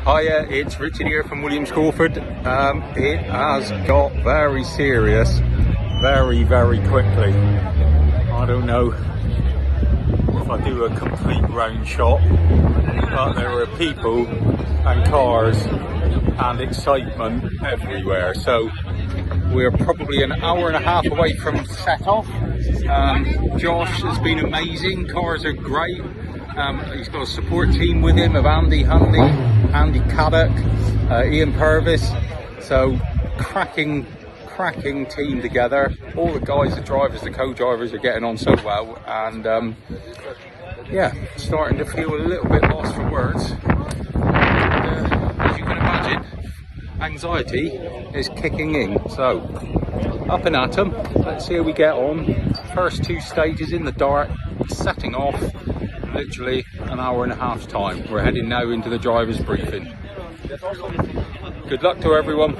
Hiya, it's Richard here from Williams Crawford. It has got very serious very quickly. I don't know if I do a complete round shot, but there are people and cars and excitement everywhere. So we're probably an hour and a half away from set off. Josh has been amazing, cars are great. He's got a support team with him of Andy Caddock, Ian Purvis. So cracking team together. All the guys, the drivers, the co-drivers are getting on so well, and yeah, starting to feel a little bit lost for words. As you can imagine, anxiety is kicking in. So up and at them. Let's see how we get on. First two stages in the dark, setting off. Literally an hour and a half's time. We're heading now into the driver's briefing. Good luck to everyone.